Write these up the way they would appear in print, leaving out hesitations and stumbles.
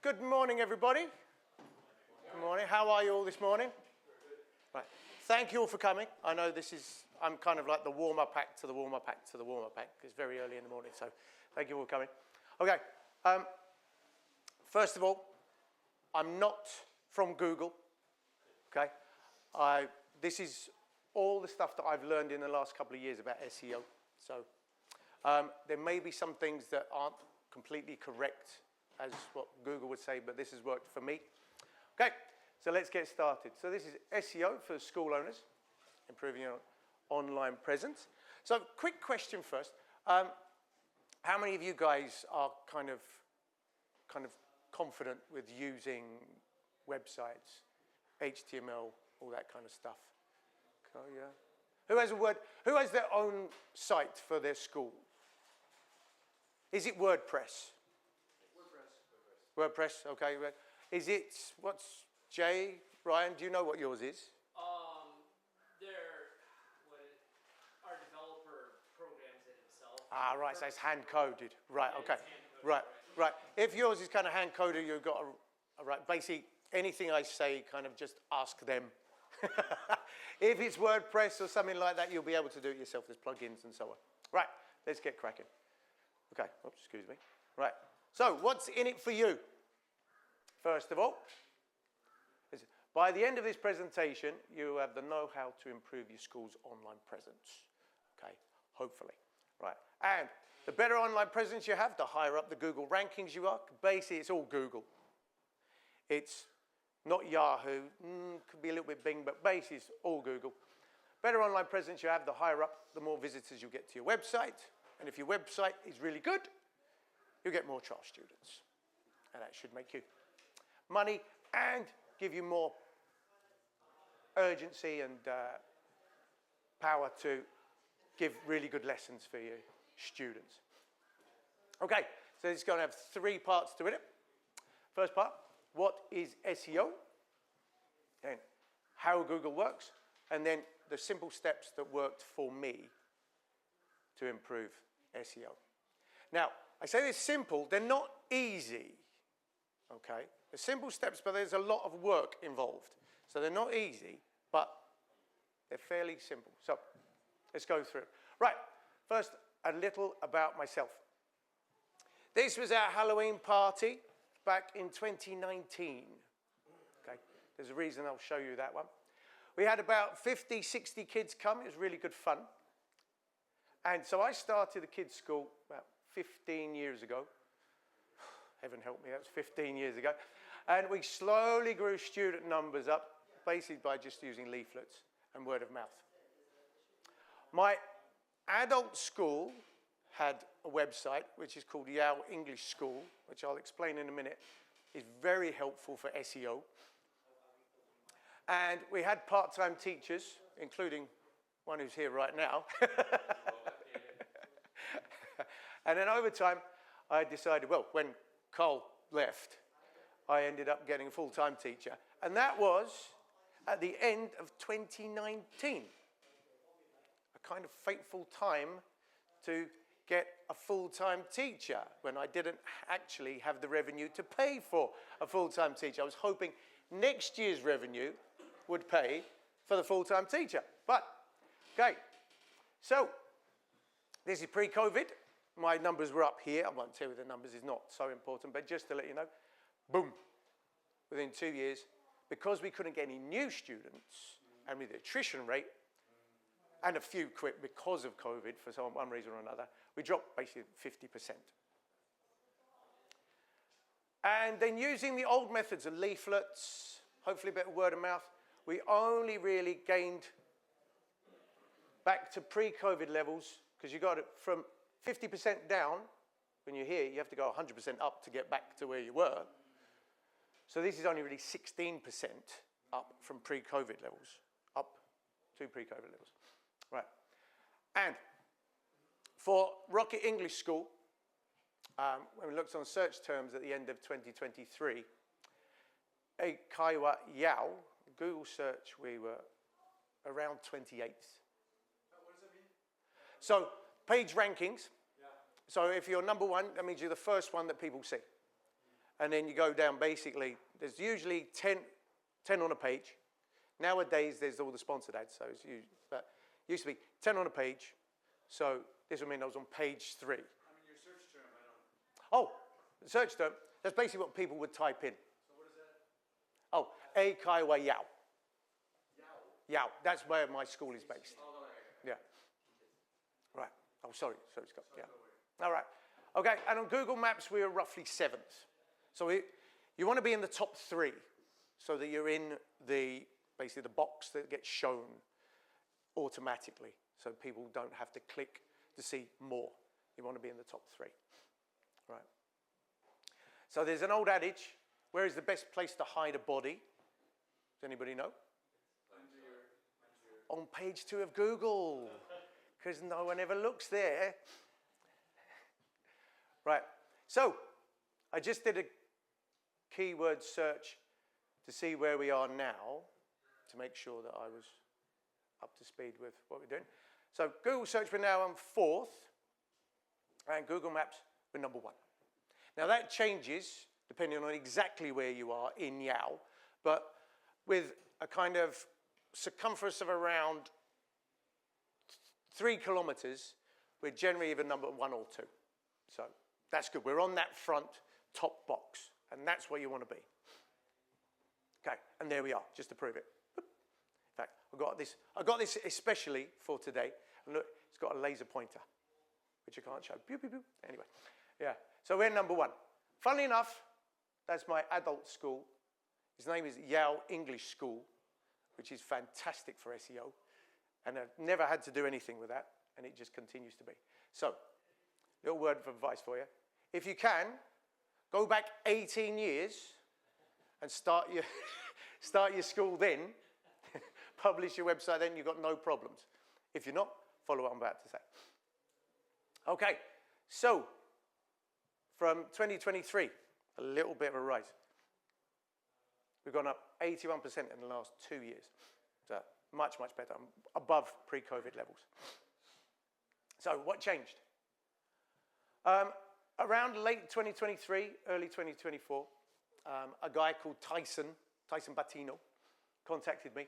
Good morning, everybody. Good morning. How are you all this morning? Right. Thank you all for coming. I know I'm kind of like the warm-up pack to the warm-up pack to the warm-up pack. It's very early in the morning, so thank you all for coming. Okay. First of all, I'm not from Google. Okay. This is all the stuff that I've learned in the last couple of years about SEO. So there may be some things that aren't completely correct as what Google would say, but this has worked for me. Okay, so let's get started. So this is SEO for school owners, improving your online presence. So quick question first. How many of you guys are kind of confident with using websites, HTML, all that kind of stuff? Okay, yeah. Who has their own site for their school? Is it WordPress? WordPress, okay. Is it, what's Jay, Ryan, do you know what yours is? Our developer programs it himself. Ah, right, so it's hand-coded. Right, okay. Right. If yours is kind of hand-coded, you've got right, basically anything I say, kind of just ask them. If it's WordPress or something like that, you'll be able to do it yourself. There's plugins and so on. Right, let's get cracking. Okay, oops, excuse me. Right, so what's in it for you? First of all, by the end of this presentation, you have the know-how to improve your school's online presence. Okay, hopefully. Right, and the better online presence you have, the higher up the Google rankings you are. Basically, it's all Google. It's not Yahoo, could be a little bit Bing, but basically it's all Google. Better online presence you have, the higher up, the more visitors you get to your website. And if your website is really good, you'll get more trial students. And that should make you money and give you more urgency and power to give really good lessons for your students. Okay, so it's going to have 3 parts to it. First part, what is SEO? Then how Google works. And then the simple steps that worked for me to improve SEO. Now, I say they're simple, they're not easy. Okay, they're simple steps, but there's a lot of work involved. So they're not easy, but they're fairly simple. So let's go through. Right, first, a little about myself. This was our Halloween party back in 2019. Okay, there's a reason I'll show you that one. We had about 50, 60 kids come. It was really good fun. And so I started the kids' school about 15 years ago. Heaven help me, that was 15 years ago. And we slowly grew student numbers up, basically by just using leaflets and word of mouth. My adult school had a website, which is called Yale English School, which I'll explain in a minute, is very helpful for SEO. And we had part-time teachers, including one who's here right now. And then over time, I decided, well, when Carl left, I ended up getting a full-time teacher. And that was at the end of 2019. A kind of fateful time to get a full-time teacher when I didn't actually have the revenue to pay for a full-time teacher. I was hoping next year's revenue would pay for the full-time teacher. But, okay, so this is pre-COVID. My numbers were up here. I won't tell you the numbers, it's not so important, but just to let you know, boom, within 2 years, because we couldn't get any new students, and with the attrition rate, and a few quit because of COVID for one reason or another, we dropped basically 50%. And then using the old methods of leaflets, hopefully a bit of word of mouth, we only really gained back to pre-COVID levels, because you got it from 50% down. When you're here, you have to go 100% up to get back to where you were. So this is only really 16% up from pre-COVID levels, up to pre-COVID levels. Right. And for Rocket English School, when we looked on search terms at the end of 2023, a Kaiwa Yao, Google search, we were around 28th. What does that mean? So page rankings. Yeah. So if you're number 1, that means you're the first one that people see. and then you go down basically, there's usually 10 on a page. Nowadays, there's all the sponsored ads, so it's usually, but it used to be 10 on a page. So this would mean I was on page 3. I mean, your search term, I don't. Oh, the search term, that's basically what people would type in. So what is that? Oh, A Kai Wei Yao. Yao. Yao, that's where my school is based. Oh, no, Yeah. Right. Oh, sorry, Scott. Yeah. All right. Okay, and on Google Maps, we are roughly 7th. So you want to be in the top 3 so that you're in basically the box that gets shown automatically so people don't have to click to see more. You want to be in the top 3. Right. So there's an old adage, where is the best place to hide a body? Does anybody know? On page 2 of Google, because no one ever looks there. Right, so I just did a keyword search to see where we are now, to make sure that I was up to speed with what we're doing. So Google search, we're now on 4th, and Google Maps, we're number 1. Now that changes depending on exactly where you are in Yao, but with a kind of circumference of around 3 kilometers, we're generally either number 1 or 2. So that's good. We're on that front top box, and that's where you want to be. Okay, and there we are, just to prove it. In fact, I got this especially for today. And look, it's got a laser pointer, which I can't show. Pew, pew, pew. Anyway, yeah. So we're number 1. Funnily enough, that's my adult school. His name is Yao English School, which is fantastic for SEO. And I've never had to do anything with that, and it just continues to be. So, little word of advice for you. If you can, go back 18 years and start your, start your school then, publish your website then, you've got no problems. If you're not, follow what I'm about to say. Okay, so from 2023, a little bit of a rise. We've gone up 81% in the last 2 years. So much, much better, above pre-COVID levels. So what changed? Around late 2023, early 2024, a guy called Tyson Battino, contacted me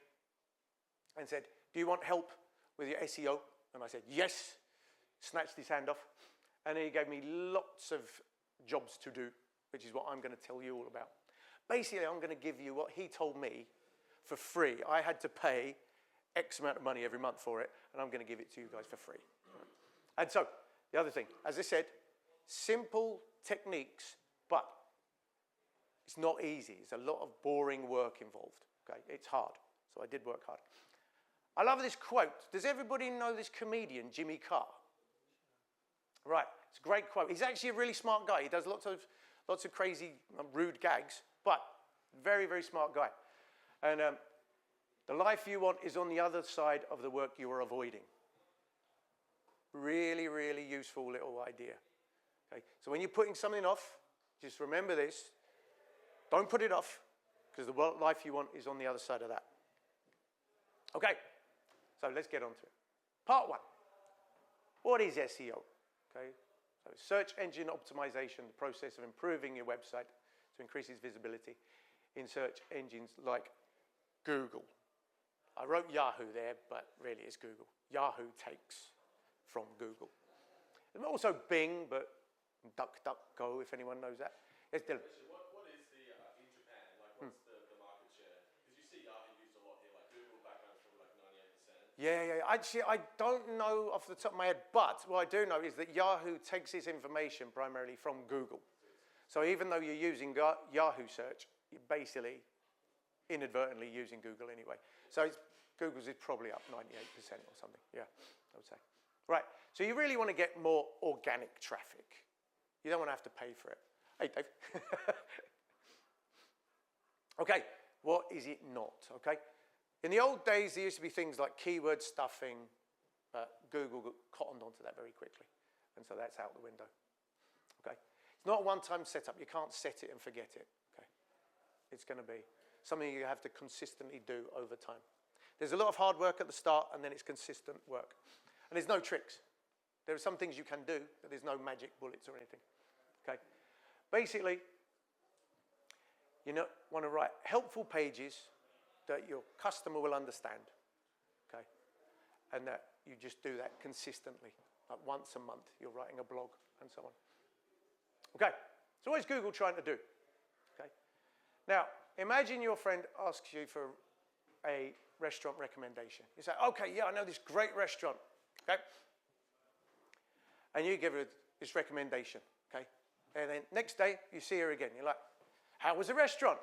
and said, do you want help with your SEO? And I said, yes, snatched his hand off. And then he gave me lots of jobs to do, which is what I'm going to tell you all about. Basically, I'm going to give you what he told me for free. I had to pay X amount of money every month for it, and I'm going to give it to you guys for free. And so, the other thing, as I said, simple techniques, but it's not easy. There's a lot of boring work involved. Okay, it's hard. So I did work hard. I love this quote. Does everybody know this comedian, Jimmy Carr? Right, it's a great quote. He's actually a really smart guy. He does lots of crazy, rude gags, but very, very smart guy. And the life you want is on the other side of the work you are avoiding. Really, really useful little idea. Okay, so when you're putting something off, just remember this. Don't put it off, because the life you want is on the other side of that. Okay, so let's get on to it. Part 1. What is SEO? Okay, so search engine optimization, the process of improving your website to increase its visibility in search engines like Google. I wrote Yahoo there, but really it's Google. Yahoo takes from Google. And also Bing, but DuckDuckGo, if anyone knows that. It's still. What is the, in Japan, like what's the market share? Because you see Yahoo used a lot here, like Google back home is probably like 98%. Yeah. Actually, I don't know off the top of my head, but what I do know is that Yahoo takes its information primarily from Google. So even though you're using Yahoo search, you're basically inadvertently using Google anyway. So Google's is probably up 98% or something. Yeah, I would say. Right, so you really want to get more organic traffic. You don't want to have to pay for it. Hey, Dave. Okay, what is it not, okay? In the old days, there used to be things like keyword stuffing. Google cottoned onto that very quickly. And so that's out the window, okay? It's not a one-time setup. You can't set it and forget it, okay? It's going to be something you have to consistently do over time. There's a lot of hard work at the start, and then it's consistent work. And there's no tricks. There are some things you can do, but there's no magic bullets or anything. Okay? Basically, You want to write helpful pages that your customer will understand, okay? And that you just do that consistently, like once a month, you're writing a blog and so on. Okay, so what is Google trying to do? Okay. Now, imagine your friend asks you for a restaurant recommendation. You say, okay, yeah, I know this great restaurant, okay? And you give her this recommendation, okay? And then next day, you see her again. You're like, how was the restaurant?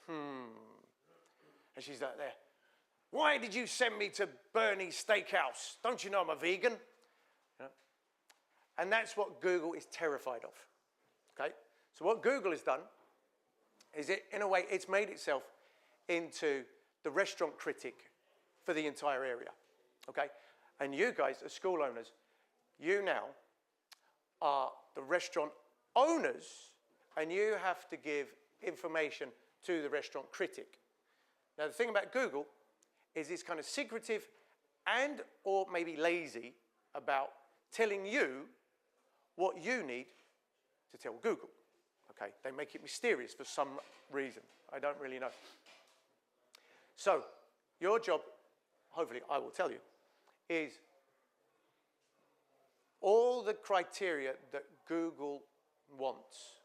And she's like there. Why did you send me to Bernie's Steakhouse? Don't you know I'm a vegan? You know? And that's what Google is terrified of, okay? So what Google has done is in a way, it's made itself into the restaurant critic for the entire area, okay? And you guys, as school owners, you now are the restaurant owners, and you have to give information to the restaurant critic. Now, the thing about Google is it's kind of secretive and or maybe lazy about telling you what you need to tell Google, okay? They make it mysterious for some reason. I don't really know. So, your job, hopefully I will tell you, is all the criteria that Google wants,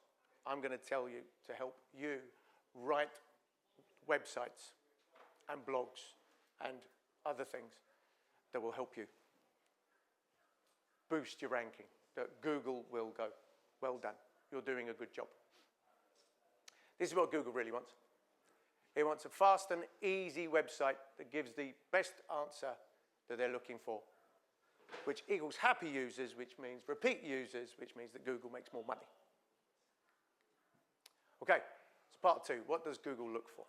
I'm going to tell you to help you write websites and blogs and other things that will help you boost your ranking, that Google will go, well done, you're doing a good job. This is what Google really wants. It wants a fast and easy website that gives the best answer that they're looking for, which equals happy users, which means repeat users, which means that Google makes more money. Okay, so part two, what does Google look for?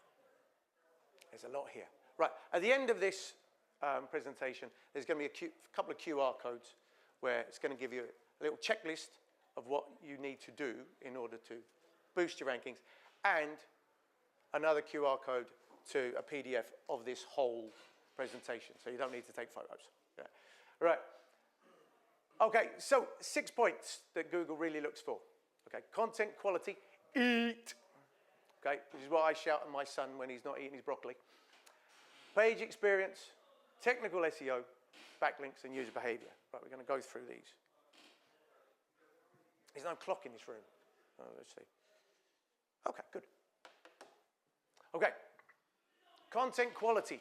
There's a lot here. Right, at the end of this presentation, there's going to be a couple of QR codes where it's going to give you a little checklist of what you need to do in order to boost your rankings, and another QR code to a PDF of this whole presentation, so you don't need to take photos. Yeah. Right. Okay, so 6 points that Google really looks for. Okay, content quality, eat. Okay, which is what I shout at my son when he's not eating his broccoli. Page experience, technical SEO, backlinks, and user behavior. Right, we're going to go through these. There's no clock in this room. Oh, let's see. Okay, good. Okay, content quality.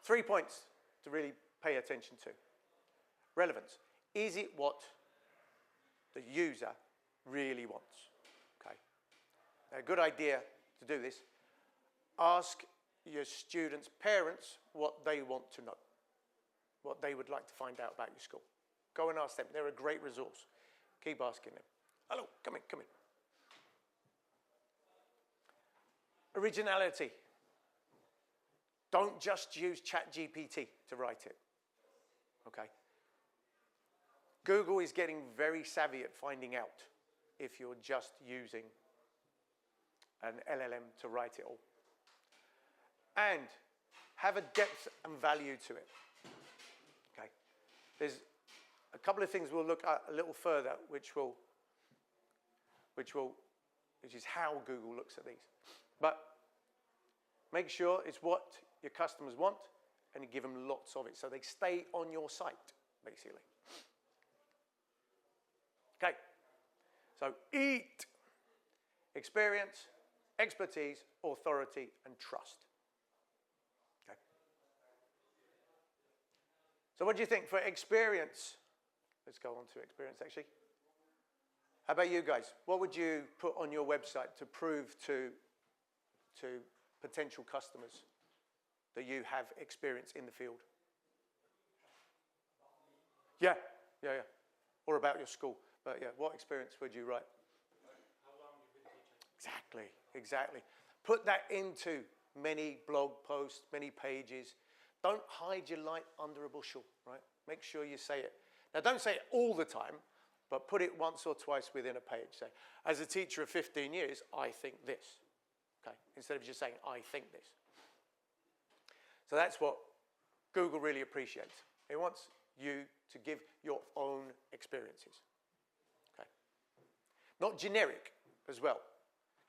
3 points to really pay attention to. Relevance. Is it what the user really wants? Okay. Now, a good idea to do this, ask your students' parents what they want to know, what they would like to find out about your school. Go and ask them. They're a great resource. Keep asking them. Hello, come in, come in. Originality. Don't just use ChatGPT to write it, okay? Google is getting very savvy at finding out if you're just using an LLM to write it all. And have a depth and value to it, okay? There's a couple of things we'll look at a little further, which is how Google looks at these. But make sure it's what your customers want, and you give them lots of it so they stay on your site, basically. Okay, so eat, experience, expertise, authority, and trust. Okay. So what do you think for experience? Let's go on to experience, actually. How about you guys? What would you put on your website to prove to potential customers that you have experience in the field? Yeah. Or about your school. But yeah, what experience would you write? How long you've been teaching? Exactly. Put that into many blog posts, many pages. Don't hide your light under a bushel, right? Make sure you say it. Now, don't say it all the time, but put it once or twice within a page. Say, as a teacher of 15 years, I think this. Okay, instead of just saying, I think this. So that's what Google really appreciates. It wants you to give your own experiences. Okay. Not generic as well,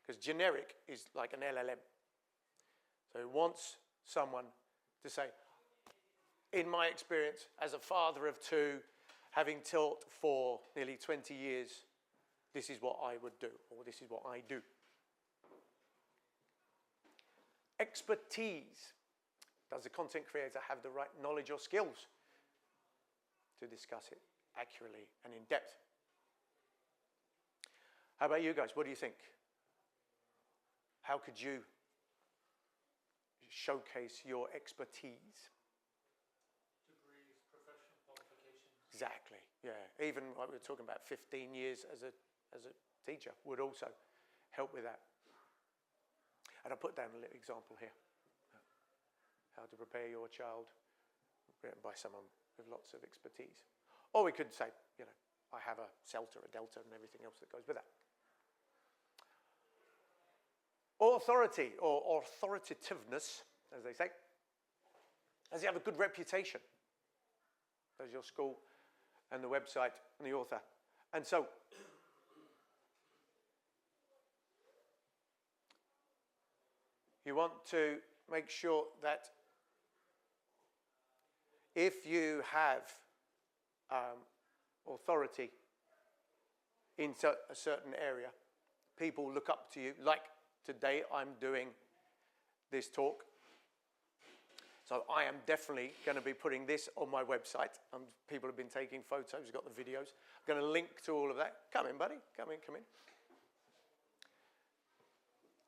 because generic is like an LLM. So it wants someone to say, in my experience as a father of two, having taught for nearly 20 years, this is what I would do, or this is what I do. Expertise. Does the content creator have the right knowledge or skills to discuss it accurately and in depth? How about you guys? What do you think? How could you showcase your expertise? Degrees, professional qualifications. Exactly, yeah. Even like we were talking about 15 years as a teacher would also help with that. And I'll put down a little example here. How to prepare your child, written by someone with lots of expertise. Or we could say, you know, I have a CELTA, a Delta, and everything else that goes with that. Authority, or authoritativeness, as they say. Does it have a good reputation? Does your school and the website and the author? And so, you want to make sure that if you have authority in a certain area, people look up to you. Like today, I'm doing this talk. So I am definitely going to be putting this on my website. People have been taking photos, got the videos. I'm going to link to all of that. Come in, buddy. Come in, come in.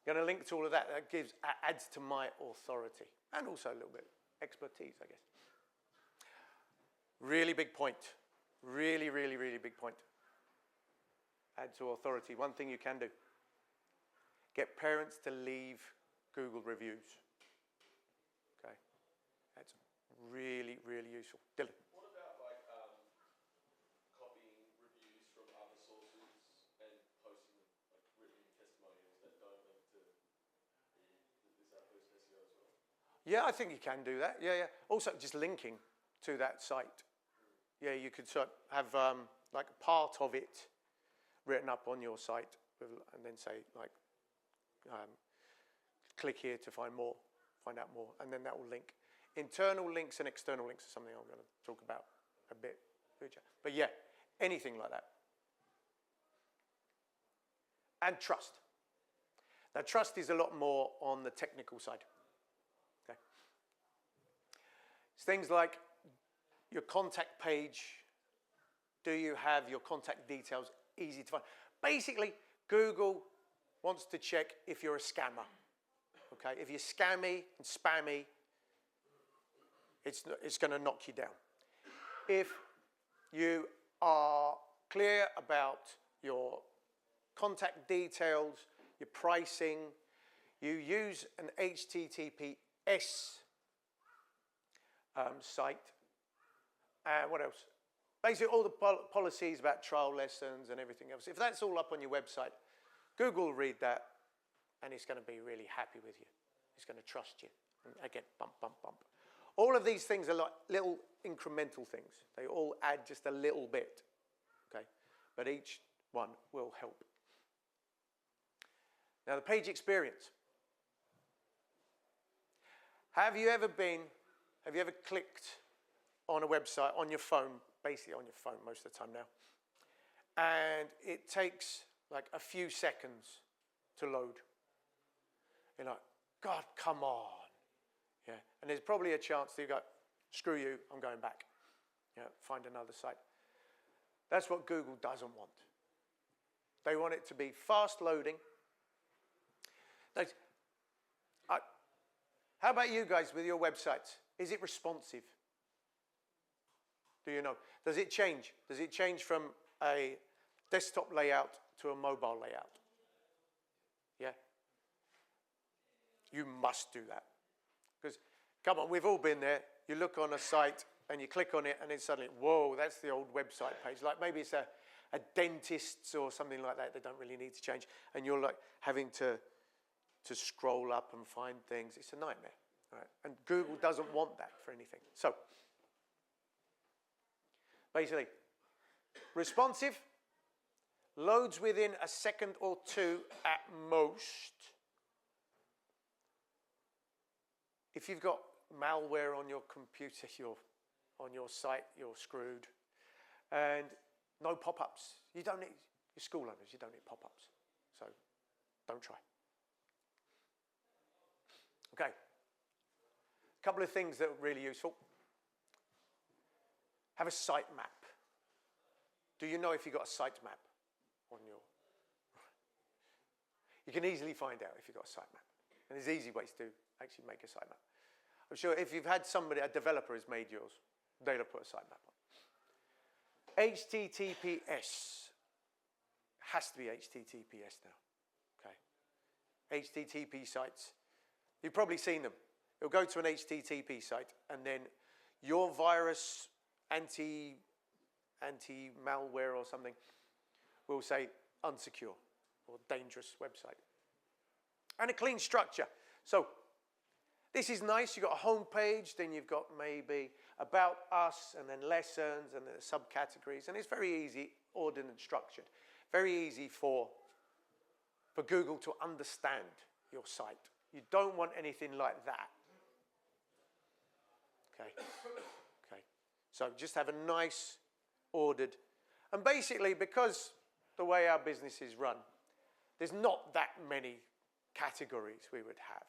Going to link to all of that. That adds to my authority and also a little bit expertise, I guess. Really big point. Really, really, really big point. Add to authority. One thing you can do. Get parents to leave Google reviews. Okay. That's really, really useful. Dylan. What about like copying reviews from other sources and posting them, like written testimonials that don't link to is that post SEO as well? Yeah, I think you can do that. Yeah, yeah. Also, just linking to that site. Yeah, you could sort of have like part of it written up on your site, and then say like, click here to find more, find out more, and then that will link. Internal links and external links are something I'm going to talk about a bit future. But yeah, anything like that. And trust. Now, trust is a lot more on the technical side. Okay. It's things like your contact page. Do you have your contact details easy to find? Basically, Google wants to check if you're a scammer. Okay, if you're scammy and spammy, it's going to knock you down. If you are clear about your contact details, your pricing, you use an HTTPS site, what else? Basically, all the policies about trial lessons and everything else. If that's all up on your website, Google will read that, and it's going to be really happy with you. It's going to trust you. And again, bump, bump, bump. All of these things are like little incremental things. They all add just a little bit, okay? But each one will help. Now, the page experience. Have you ever clicked on a website on your phone, basically on your phone most of the time now, and it takes like a few seconds to load? You're like, God, come on. Yeah, and there's probably a chance that you go, screw you, I'm going back. Yeah, find another site. That's what Google doesn't want. They want it to be fast loading. How about you guys with your websites? Is it responsive? Do you know? Does it change? Does it change from a desktop layout to a mobile layout? Yeah? You must do that. Because, come on, we've all been there. You look on a site and you click on it and then suddenly, whoa, that's the old website page. Like maybe it's a dentist's or something like that. They don't really need to change. And you're like having to scroll up and find things. It's a nightmare. Right? And Google doesn't want that for anything. So, basically, responsive, loads within a second or two at most. If you've got malware on your computer, on your site, you're screwed. And no pop-ups. You don't need, your school owners, you don't need pop-ups. So don't try. Okay. A couple of things that are really useful. Have a site map. Do you know if you've got a site map on your... You can easily find out if you've got a site map. And there's easy ways to actually make a site map. I'm sure if you've had somebody, a developer has made yours, they'll have put a site map on. HTTPS. Has to be HTTPS now. Okay. HTTP sites. You've probably seen them. It'll go to an HTTP site, and then your virus, anti-malware or something, will say unsecure or dangerous website. And a clean structure. So this is nice. You've got a home page, then you've got maybe about us, and then lessons, and then subcategories, and it's very easy, ordered and structured. Very easy for Google to understand your site. You don't want anything like that. Okay. Okay. So just have a nice, ordered, and basically because the way our business is run, there's not that many categories we would have.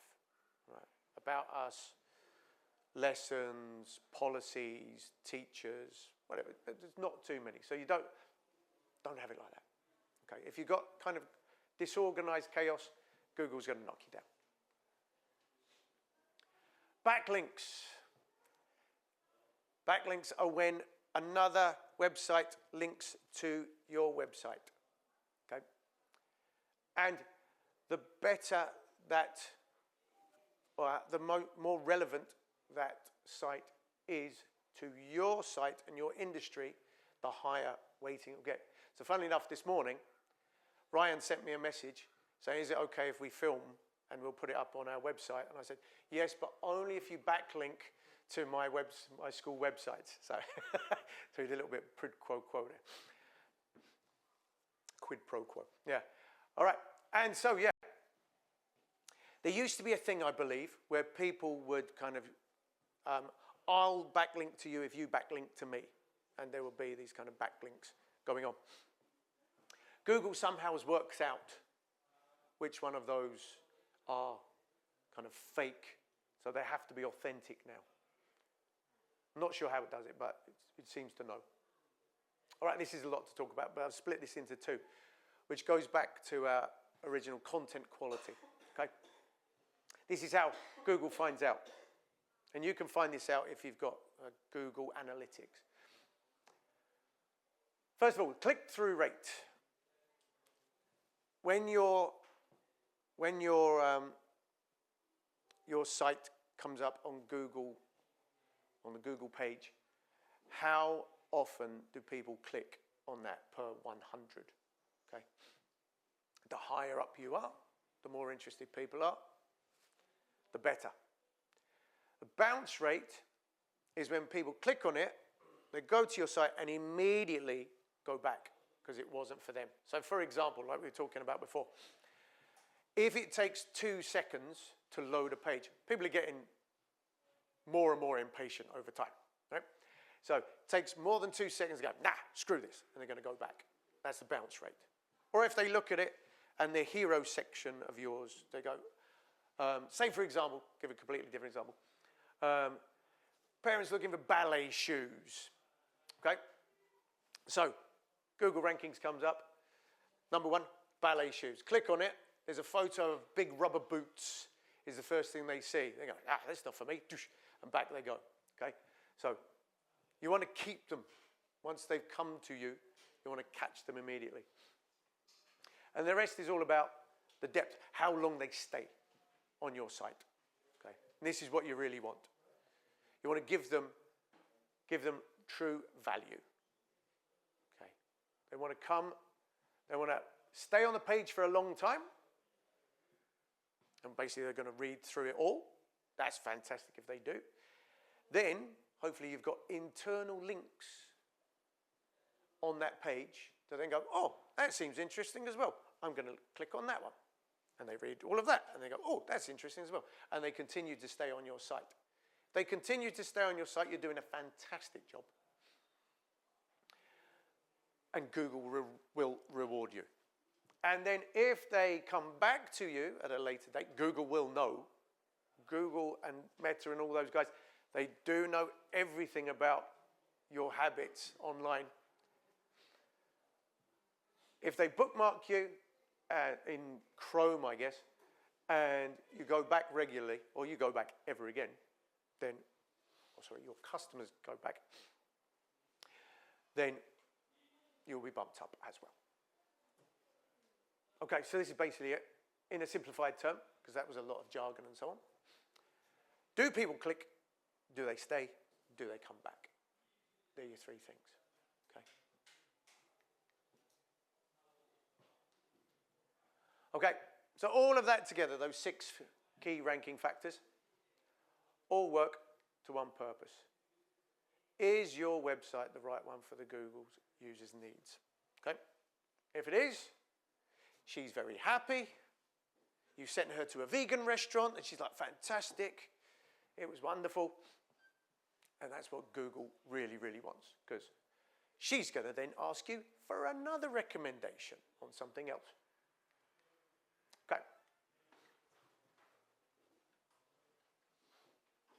Right? About us, lessons, policies, teachers, whatever. There's not too many. So you don't have it like that. Okay. If you've got kind of disorganized chaos, Google's going to knock you down. Backlinks. Backlinks are when another website links to your website. Okay? And the better that, or the more relevant that site is to your site and your industry, the higher weighting it will get. So funnily enough, this morning, Ryan sent me a message saying, is it okay if we film and we'll put it up on our website? And I said, yes, but only if you backlink to my school websites. So, so he did a little bit quid pro quo there. Quid pro quo, yeah. All right, and so, yeah. There used to be a thing, I believe, where people would kind of, I'll backlink to you if you backlink to me. And there will be these kind of backlinks going on. Google somehow has worked out which one of those are kind of fake, so they have to be authentic now. I'm not sure how it does it, but it seems to know. All right, this is a lot to talk about, but I've split this into two, which goes back to our original content quality. Okay? This is how Google finds out. And you can find this out if you've got Google Analytics. First of all, click-through rate. When your site comes up on Google, on the Google page, how often do people click on that per 100? Okay. The higher up you are, the more interested people are, the better. The bounce rate is when people click on it, they go to your site and immediately go back because it wasn't for them. So for example, like we were talking about before, if it takes 2 seconds to load a page, people are getting more and more impatient over time. Right? So it takes more than 2 seconds to go, nah, screw this, and they're going to go back. That's the bounce rate. Or if they look at it and the hero section of yours, they go, say for example, give a completely different example, parents looking for ballet shoes. Okay? So Google rankings comes up. Number 1, ballet shoes. Click on it. There's a photo of big rubber boots is the first thing they see. They go, that's not for me. And back they go. Okay? So you want to keep them. Once they've come to you, you want to catch them immediately. And the rest is all about the depth, how long they stay on your site. Okay? And this is what you really want. You want to give them true value. Okay? They want to come, they want to stay on the page for a long time. And basically they're going to read through it all. That's fantastic if they do. Then, hopefully you've got internal links on that page to then go, oh, that seems interesting as well. I'm going to click on that one. And they read all of that. And they go, oh, that's interesting as well. And they continue to stay on your site. They continue to stay on your site. You're doing a fantastic job. And Google will reward you. And then if they come back to you at a later date, Google will know. Google and Meta and all those guys, they do know everything about your habits online. If they bookmark you in Chrome, I guess, and you go back regularly, or you go back ever again, then, your customers go back, then you'll be bumped up as well. Okay, so this is basically it in a simplified term, because that was a lot of jargon and so on. Do people click? Do they stay? Do they come back? They're your three things. Okay, so all of that together, those 6 key ranking factors, all work to one purpose. Is your website the right one for the Google's users' needs? Okay, if it is, she's very happy. You sent her to a vegan restaurant and she's like, fantastic. It was wonderful. And that's what Google really, really wants, because she's going to then ask you for another recommendation on something else. Okay.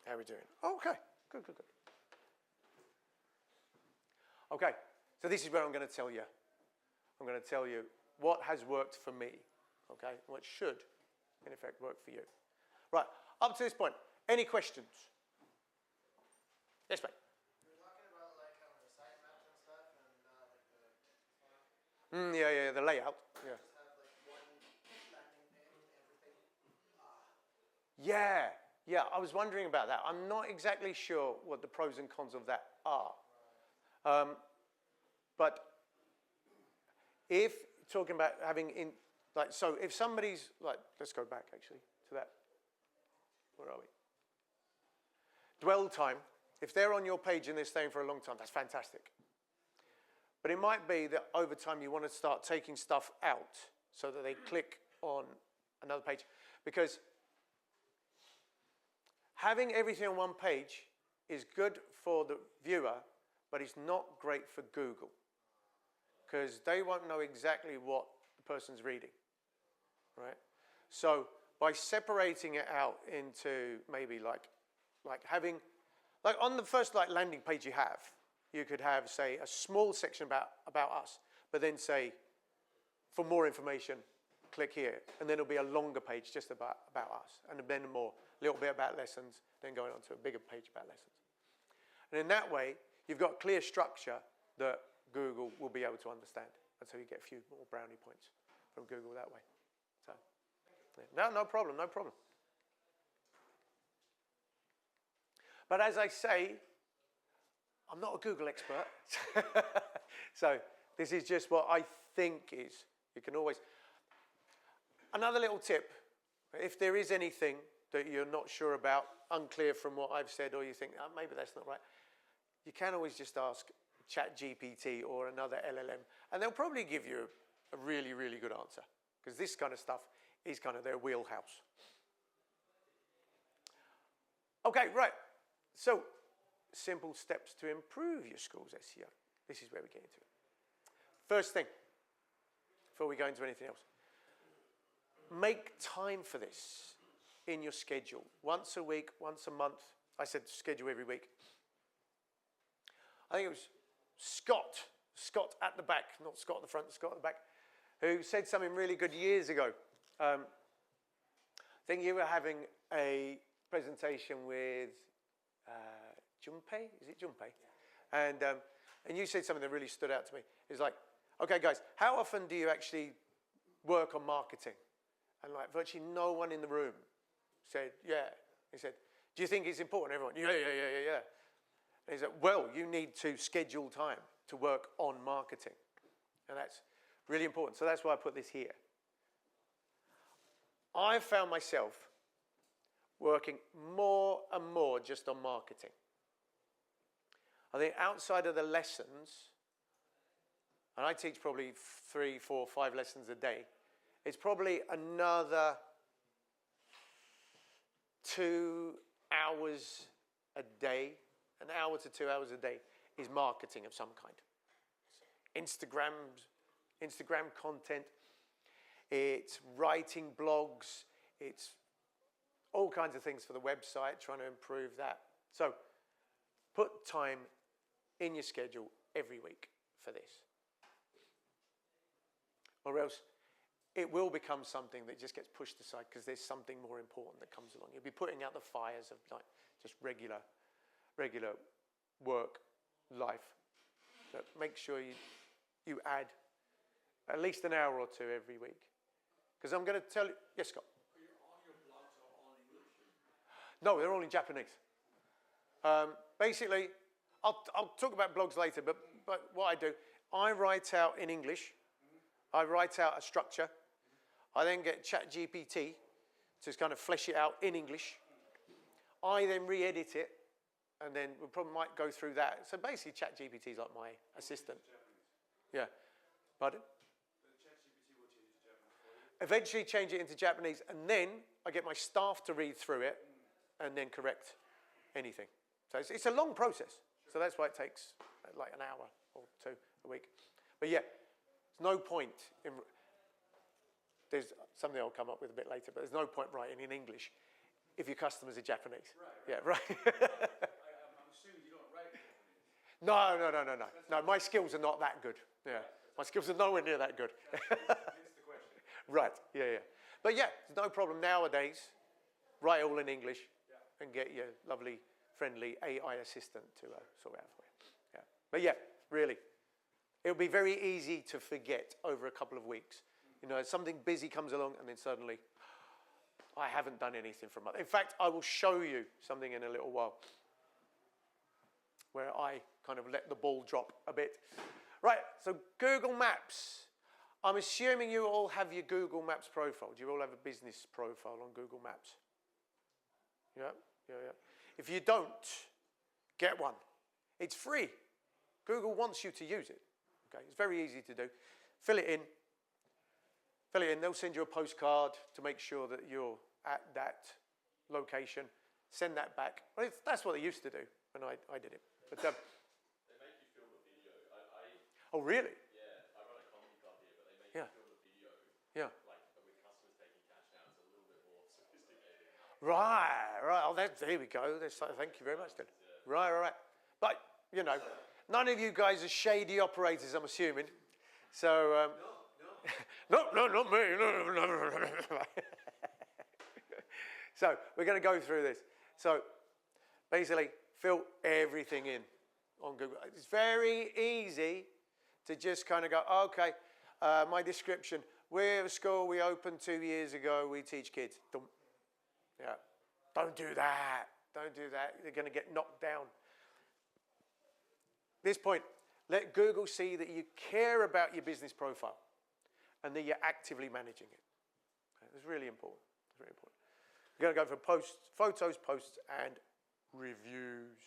How are we doing? Okay, good. Okay, so this is where I'm going to tell you. I'm going to tell you what has worked for me, okay, and what should, in effect, work for you. Right, up to this point, any questions? Yes, mate. You were talking about like kind of the sitemaps and stuff, and like the Yeah, the layout. Yeah. just have like one landing page, everything. Yeah, I was wondering about that. I'm not exactly sure what the pros and cons of that are. But if talking about having so if somebody's like, let's go back actually to that. Where are we? Dwell time. If they're on your page and they're staying for a long time, that's fantastic. But it might be that over time you want to start taking stuff out so that they click on another page. Because having everything on one page is good for the viewer, but it's not great for Google, because they won't know exactly what the person's reading, right? So by separating it out into maybe like having, like on the first landing page you could have, say, a small section about us, but then say, for more information, click here, and then it'll be a longer page just about us, and then a little bit about lessons, then going on to a bigger page about lessons. And in that way, you've got clear structure that Google will be able to understand, and so you get a few more brownie points from Google that way. So, yeah. No problem. But as I say, I'm not a Google expert. So this is just what I think is. You can always... Another little tip, if there is anything that you're not sure about, unclear from what I've said, or you think, oh, maybe that's not right, you can always just ask ChatGPT or another LLM, and they'll probably give you a really, really good answer, because this kind of stuff is kind of their wheelhouse. Okay, right. So, simple steps to improve your school's SEO. This is where we get into it. First thing, before we go into anything else, make time for this in your schedule. Once a week, once a month. I said schedule every week. I think it was Scott at the back, not Scott at the front, Scott at the back, who said something really good years ago. I think you were having a presentation with Junpei, is it Junpei? Yeah. And you said something that really stood out to me. It's like, okay guys, how often do you actually work on marketing? And like virtually no one in the room said, yeah. He said, do you think it's important? Everyone, yeah. And he said, well, you need to schedule time to work on marketing. And that's really important. So that's why I put this here. I found myself working more and more just on marketing. I think outside of the lessons, and I teach probably 3, 4, 5 lessons a day, it's probably another 2 hours a day, an hour to 2 hours a day is marketing of some kind. Instagram content, it's writing blogs, it's all kinds of things for the website, trying to improve that. So put time in your schedule every week for this. Or else it will become something that just gets pushed aside because there's something more important that comes along. You'll be putting out the fires of like just regular work life. So make sure you add at least an hour or two every week. Because I'm going to tell you, yes, Scott? All your blogs are all in English? No, they're all in Japanese. Basically, I'll talk about blogs later, but what I do, I write out in English. I write out a structure. I then get ChatGPT to kind of flesh it out in English. I then re-edit it, and then we probably might go through that. So basically, ChatGPT is like my assistant. Yeah. Pardon? ChatGPT will change it to Japanese for you? Eventually change it into Japanese, and then I get my staff to read through it and then correct anything. So it's a long process. So that's why it takes like an hour or two a week. But yeah, there's no point in... There's something I'll come up with a bit later, but there's no point writing in English if your customers are Japanese. Right. Yeah, right. I'm assuming you don't write Japanese. No, my skills are not that good. Yeah, my skills are nowhere near that good. Hence the question. Right, yeah. But yeah, there's no problem nowadays. Write all in English and get your lovely, friendly AI assistant to sort it out for you. Yeah. But yeah, really, it'll be very easy to forget over a couple of weeks. You know, something busy comes along and then suddenly, I haven't done anything for a month. In fact, I will show you something in a little while where I kind of let the ball drop a bit. Right, so Google Maps. I'm assuming you all have your Google Maps profile. Do you all have a business profile on Google Maps? Yeah. If you don't, get one. It's free. Google wants you to use it. Okay, it's very easy to do. Fill it in. They'll send you a postcard to make sure that you're at that location. Send that back. Well, that's what they used to do when I did it. But They make you film a video. oh, really? Yeah, I run a comedy club here, but they make Yeah. you film a video. Yeah. Like with customers taking cash now, it's a little bit more sophisticated. Right. Oh, there we go. Thank you very much, then. Right. But, you know, none of you guys are shady operators, I'm assuming. So... No, not me. No. So we're going to go through this. So basically, fill everything in on Google. It's very easy to just kind of go, okay, my description. We're a school we opened 2 years ago. We teach kids. Don't do that. You're going to get knocked down. At this point, let Google see that you care about your business profile and that you're actively managing it. It's really important. We're going to go for photos, posts, and reviews.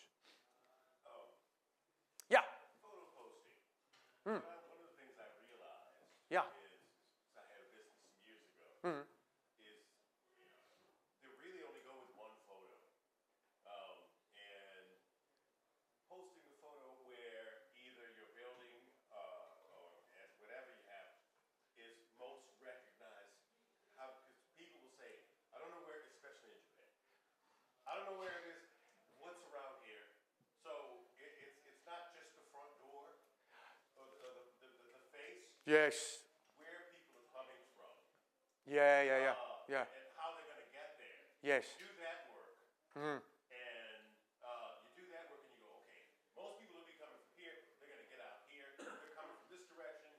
Yeah. Photo posting. One of the things I realized Yeah. is I had a business some years ago. Is they really only go with one photo, and posting a photo where either you're building or whatever you have is most recognized. Because people will say, I don't know where, especially in Japan. I don't know where it is. What's around here? So it's not just the front door or the face. Yes. Where people are coming from. Yeah. And how they're going to get there. Yes. You do that work. And you do that work and you go, okay, most people will be coming from here. They're going to get out here. They're coming from this direction.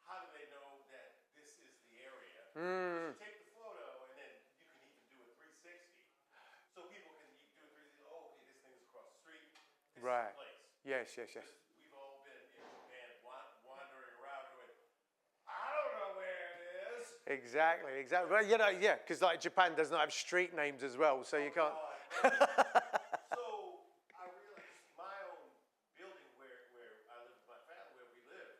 How do they know that this is the area? You take the photo and then you can even do a 360. So people can do a 360. Oh, okay, this thing is across the street. This Right. is the place. Yes. Because we've all been in Japan wandering around going, I don't know where it is. Exactly. Well, you know, yeah, because like Japan does not have street names as well, so you can't. So I realized my own building where I live with my family, where we live,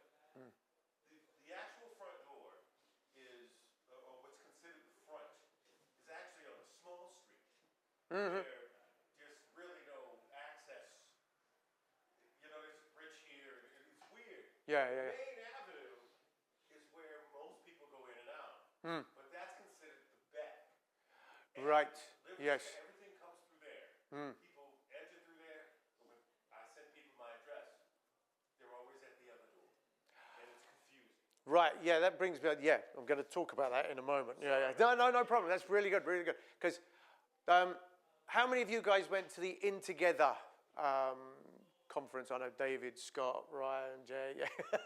where there's really no access. You know, there's bridge here. It's weird. Yeah, yeah, yeah. Main Avenue is where most people go in and out, but that's considered the back. Right. Live Yes. Everything comes through there. People enter through there. But when I send people my address, they're always at the other door, and it's confusing. Right. Yeah, that brings me. Yeah, I'm going to talk about that in a moment. Yeah, yeah. No problem. That's really good. Really good. Because how many of you guys went to the In Together conference? I know David, Scott, Ryan, Jay. Yeah.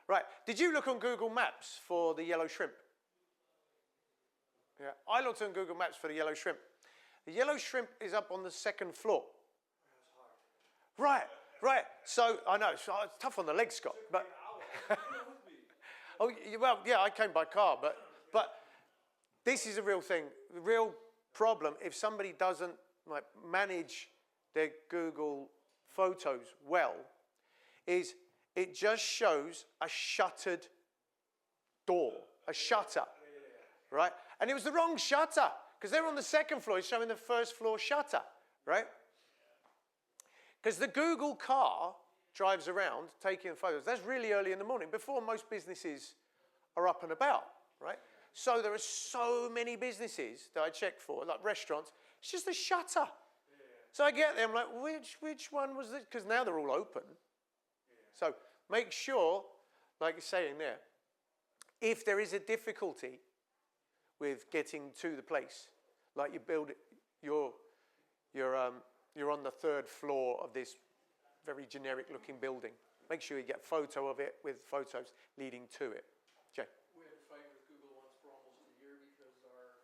Right. Did you look on Google Maps for the yellow shrimp? Yeah. I looked on Google Maps for the yellow shrimp. The yellow shrimp is up on the second floor. Right. Right. So I know it's tough on the legs, Scott, but. Oh well, yeah. I came by car, but this is a real thing. The real problem if somebody doesn't like manage their Google Photos well, is it just shows a shuttered door, a shutter, right? And it was the wrong shutter because they're on the second floor. It's showing the first floor shutter, right? Because the Google car drives around taking photos. That's really early in the morning, before most businesses are up and about, right? So there are so many businesses that I check for, like restaurants. It's just a shutter. So I get there, I'm like, which one was this? Because now they're all open. So make sure, like you're saying there, if there is a difficulty with getting to the place, like you build it, you're on the third floor of this very generic looking building. Make sure you get a photo of it with photos leading to it. Jay. We had a fight with Google once for almost a year because our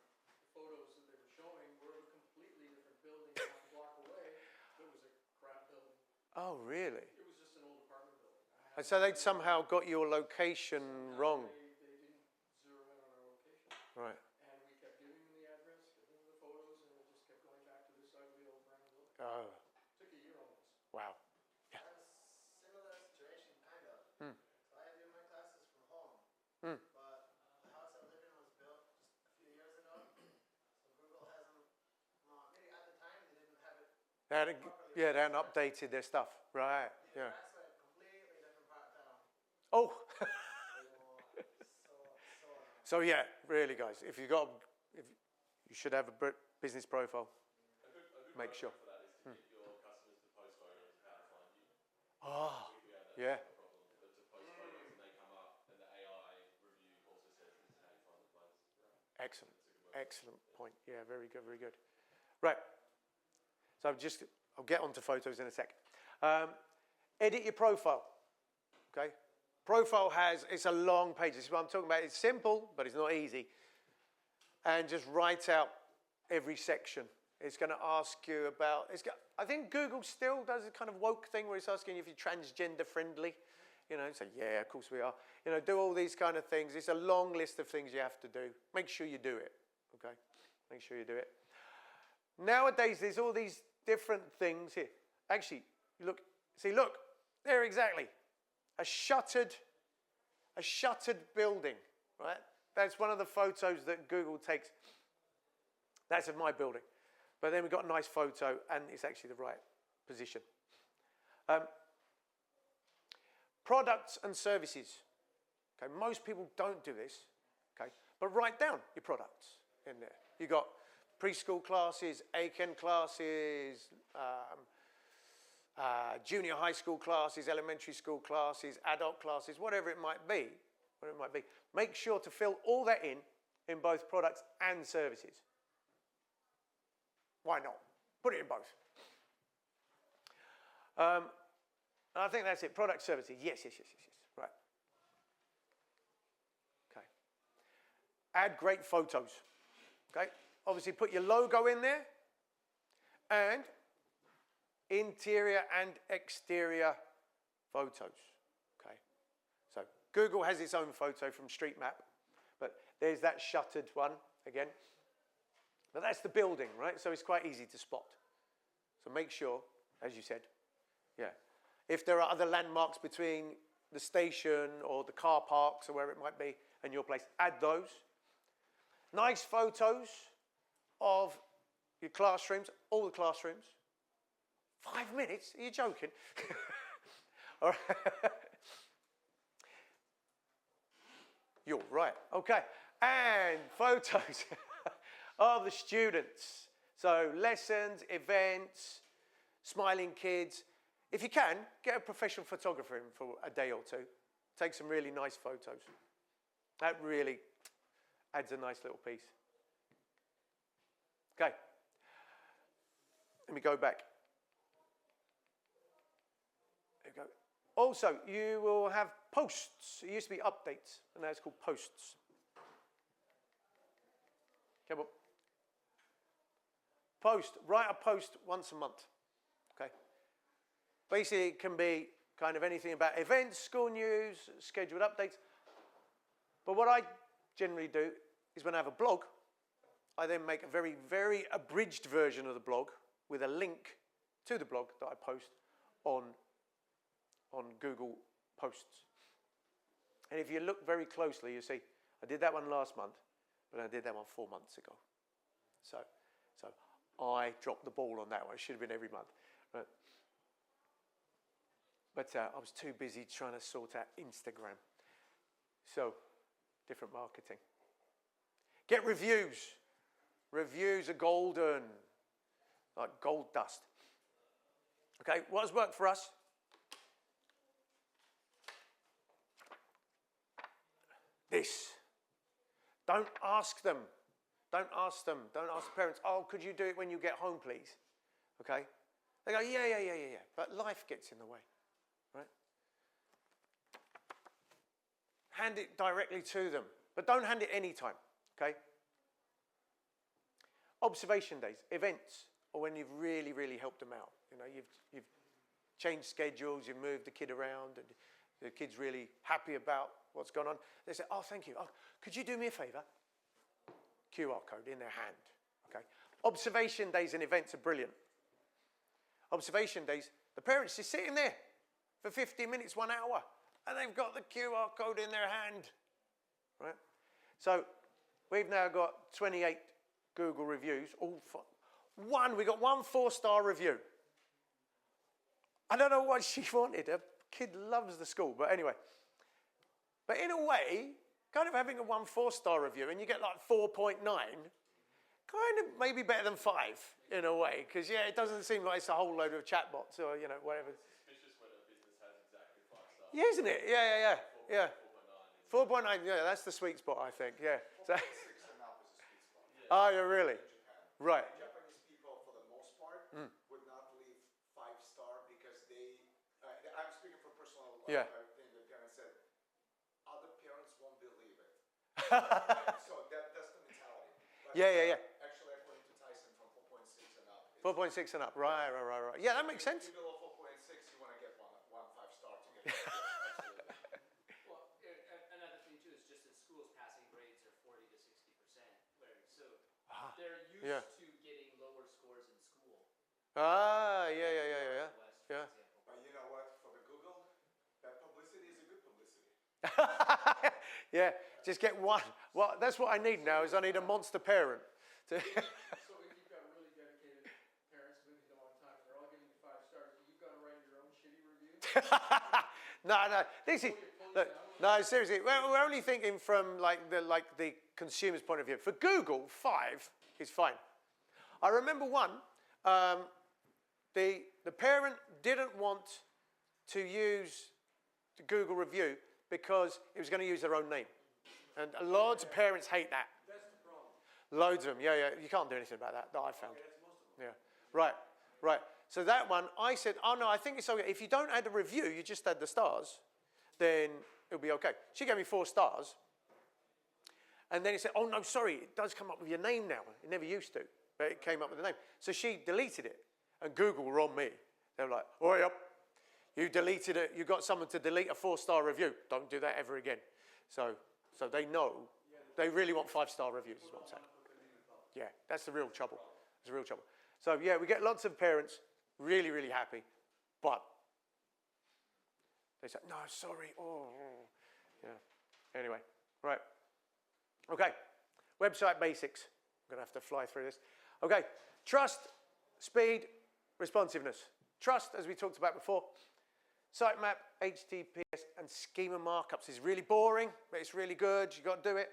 photos that they were showing were of a completely different building half a block away. It was a crap building. Oh, really? It was just an old apartment building. And so they'd somehow got your location wrong. They didn't zero in on our location. Right. And we kept giving them the address, giving them the photos, and it just kept going back to this ugly old brown building. Oh, Took a year almost. wow. I had a similar situation, kind of. So I do my classes from home, but the house I live in was built just a few years ago. So Google hasn't, maybe at the time they didn't have it They hadn't, properly. yeah, they hadn't updated their stuff. Right, The yeah. address went completely different part of town. Oh, So so yeah, really, guys, if you should have a business profile. A good Make sure. for that is to get your customers to post photos of how to find you. Oh, We had that yeah. problem, but to post photos and they come up and the AI review also says this is how you find the place. Excellent. Excellent point. Yeah, very good, very good. Right. So I'll get onto photos in a sec. Edit your profile. Okay. Profile it's a long page. This is what I'm talking about. It's simple, but it's not easy. And just write out every section. It's going to ask you about, I think Google still does a kind of woke thing where it's asking you if you're transgender friendly. You know, say, yeah, of course we are. You know, do all these kind of things. It's a long list of things you have to do. Make sure you do it, okay? Make sure you do it. Nowadays, there's all these different things here. Actually, look, there exactly. A shuttered building, right? That's one of the photos that Google takes. That's of my building. But then we've got a nice photo, and it's actually the right position. Products and services. Okay, most people don't do this. Okay, but write down your products in there. You've got preschool classes, ACAN classes, junior high school classes, elementary school classes, adult classes, whatever it might be. Make sure to fill all that in both products and services. Why not? Put it in both. And I think that's it. Product services. Yes. Right. Okay. Add great photos. Okay. Obviously, put your logo in there, and interior and exterior photos. Okay. So Google has its own photo from Street Map, but there's that shuttered one again. But that's the building, right? So it's quite easy to spot. So make sure, as you said, yeah. If there are other landmarks between the station or the car parks or wherever it might be and your place, add those. Nice photos of your classrooms, all the classrooms. 5 minutes? Are you joking? All right. You're right. Okay. And photos of the students. So lessons, events, smiling kids. If you can, get a professional photographer in for a day or two. Take some really nice photos. That really adds a nice little piece. Okay. Let me go back. There you go. Also, you will have posts. It used to be updates, and now it's called posts. Okay, well, post. Write a post once a month. Okay. Basically, it can be kind of anything about events, school news, scheduled updates. But what I generally do is when I have a blog, I then make a very, very abridged version of the blog with a link to the blog that I post on Google Posts. And if you look very closely, you see, I did that one last month, but I did that one 4 months ago. So I dropped the ball on that one. It should have been every month. Right? But I was too busy trying to sort out Instagram. So, different marketing. Get reviews. Reviews are golden, like gold dust. Okay, what has worked for us? This. Don't ask them. Don't ask them. Don't ask the parents, oh, could you do it when you get home, please? Okay? They go, yeah. But life gets in the way, right? Hand it directly to them. But don't hand it anytime, okay? Observation days, events, or when you've really, really helped them out. You know, you've changed schedules, you've moved the kid around, and the kid's really happy about what's gone on. They say, oh, thank you. Oh, could you do me a favor? QR code in their hand, okay? Observation days and events are brilliant. Observation days, the parents just sitting there for 15 minutes, 1 hour, and they've got the QR code in their hand, right? So we've now got 28 Google reviews. We got one 4-star review. I don't know what she wanted. A kid loves the school, but anyway. But in a way, kind of having a 1 4-star review and you get like 4.9, kind of maybe better than 5 in a way, because it doesn't seem like it's a whole load of chatbots or whatever. It's suspicious when a business has exactly 5 stars. Yeah, isn't it? Yeah. 4.9, yeah, that's the sweet spot, I think. Yeah. So, 6 and up is a sweet spot. oh, yeah, really? In Japan. Right. Japanese people, for the most part, would not leave 5-star because they. I'm speaking from personal Yeah. thing. The parents said, other parents won't believe it. So that's the mentality. But, Yeah. Actually, according to Tyson, from 4.6 and up. 4.6 and up. Right. Yeah, that makes sense. If you go 4.6, you want to get one 5-star to get. Absolutely. Well, another thing too is just in schools, passing grades are 40 to 60%. So they're used Yeah. to getting lower scores in school. Yeah. West, for example. But you know what? For the Google, bad publicity is a good publicity. Yeah, just get one. Well, that's what I need now, is I need a monster parent. So if you've got really dedicated parents who've been a long time, they're all giving you 5 stars, but you've got to write your own shitty review. No. This is, look, no, seriously. We're only thinking from like the consumer's point of view. For Google, 5 is fine. I remember one. The parent didn't want to use the Google review because it was going to use their own name. And loads of parents hate that. That's the problem. Loads of them. Yeah. You can't do anything about that I found. Yeah. Right. So that one, I said, oh, no, I think it's okay. If you don't add a review, you just add the stars, then it'll be okay. She gave me 4 stars. And then he said, oh, no, sorry, it does come up with your name now. It never used to, but it came up with the name. So she deleted it. And Google were on me. They were like, oh, yep, you deleted it. You got someone to delete a 4-star review. Don't do that ever again. So they know. They really want 5-star reviews is what I'm saying. Yeah, that's the real trouble. It's the real trouble. So, yeah, we get lots of parents really, really happy. But they say, no, sorry. Oh. Yeah. Anyway, right. Okay. Website basics. I'm going to have to fly through this. Okay, trust, speed, responsiveness. Trust, as we talked about before, sitemap, HTTPS, and schema markups is really boring, but it's really good. You've got to do it.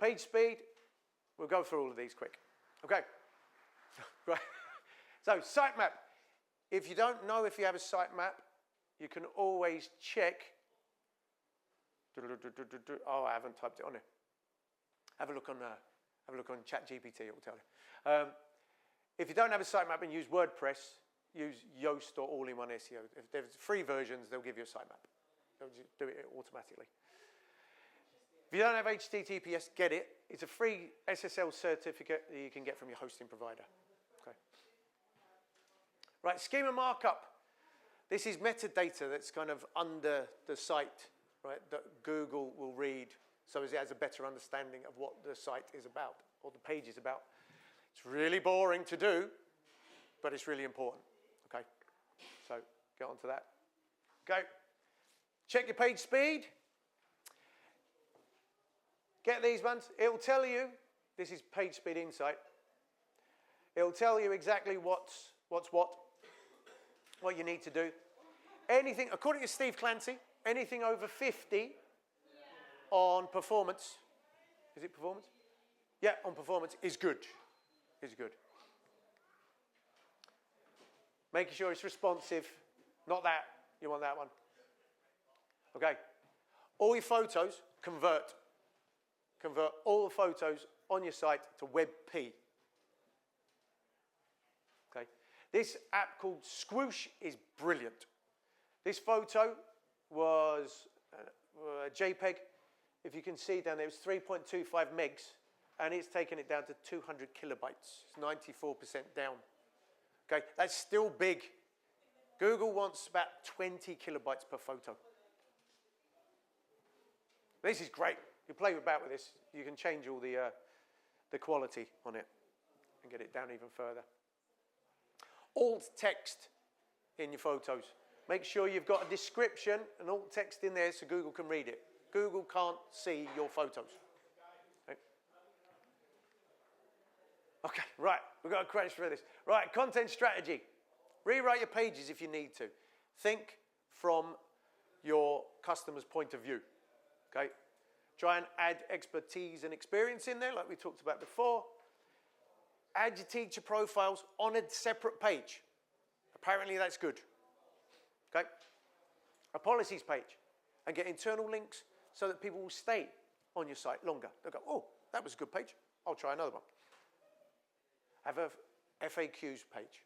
Page speed, we'll go through all of these quick. Okay, right. So sitemap, if you don't know if you have a sitemap, you can always check. Oh, I haven't typed it on here. Have a look on ChatGPT, it will tell you. If you don't have a sitemap and use WordPress, use Yoast or All-in-One SEO. If there's free versions, they'll give you a sitemap. They'll just do it automatically. If you don't have HTTPS, get it. It's a free SSL certificate that you can get from your hosting provider. Okay. Right, schema markup. This is metadata that's kind of under the site, right, that Google will read so as it has a better understanding of what the site is about or the page is about. It's really boring to do, but it's really important. Okay, so get on to that. Okay, check your page speed. Get these ones. It'll tell you, this is Page Speed Insight. It'll tell you exactly what you need to do. Anything, according to Steve Clancy, anything over 50 on performance, is it performance? Yeah, on performance is good. Is good. Making sure it's responsive. Not that. You want that one. Okay. All your photos, convert. Convert all the photos on your site to WebP. Okay. This app called Squoosh is brilliant. This photo was a JPEG. If you can see down there, it was 3.25 megs, and it's taken it down to 200 kilobytes. It's 94% down. Okay, that's still big. Google wants about 20 kilobytes per photo. This is great. You play about with this. You can change all the quality on it and get it down even further. Alt text in your photos. Make sure you've got a description and alt text in there so Google can read it. Google can't see your photos. Okay, right, we've got to crash through this. Right, content strategy. Rewrite your pages if you need to. Think from your customer's point of view. Okay? Try and add expertise and experience in there, like we talked about before. Add your teacher profiles on a separate page. Apparently that's good. Okay? A policies page. And get internal links so that people will stay on your site longer. They'll go, oh, that was a good page. I'll try another one. Have a FAQs page.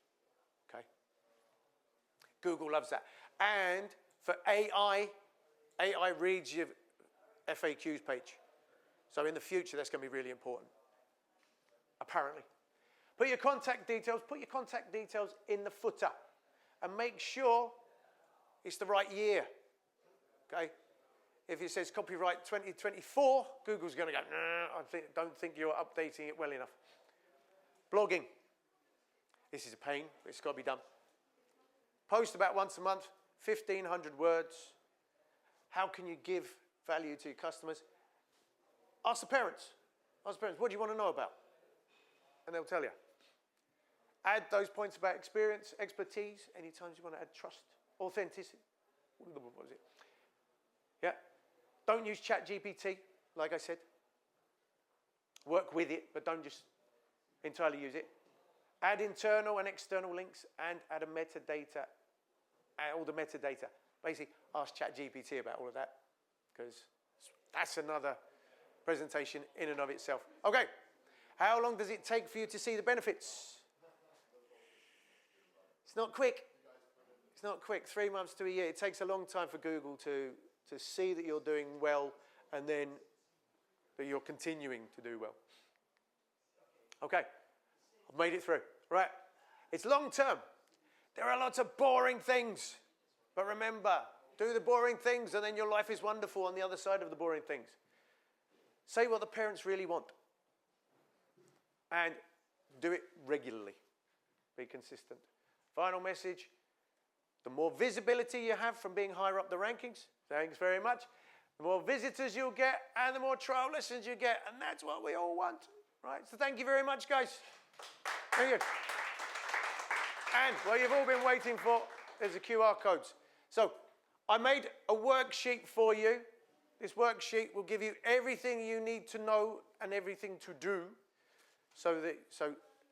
Okay? Google loves that. And for AI reads your FAQs page. So in the future, that's going to be really important. Apparently. Put your contact details in the footer. And make sure it's the right year. Okay? If it says copyright 2024, Google's going to go, nah, don't think you're updating it well enough. Blogging. This is a pain, but it's got to be done. Post about once a month, 1,500 words. How can you give value to your customers? Ask the parents. Ask the parents, what do you want to know about? And they'll tell you. Add those points about experience, expertise. Anytime you want to add trust, authenticity. What was it? Yeah. Don't use ChatGPT, like I said. Work with it, but don't just entirely use it. Add internal and external links and add a metadata, all the metadata. Basically, ask ChatGPT about all of that because that's another presentation in and of itself. Okay, how long does it take for you to see the benefits? It's not quick. It's not quick. 3 months to a year. It takes a long time for Google to see that you're doing well and then that you're continuing to do well. Okay, I've made it through. Right, it's long term. There are lots of boring things. But remember, do the boring things and then your life is wonderful on the other side of the boring things. Say what the parents really want. And do it regularly. Be consistent. Final message. The more visibility you have from being higher up the rankings, thanks very much, the more visitors you'll get and the more trial lessons you get. And that's what we all want. Right? So thank you very much, guys. Very good. And what you've all been waiting for, there's the QR codes. So I made a worksheet for you. This worksheet will give you everything you need to know and everything to do. So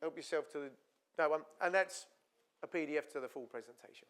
help yourself to that one. And that's a PDF to the full presentation.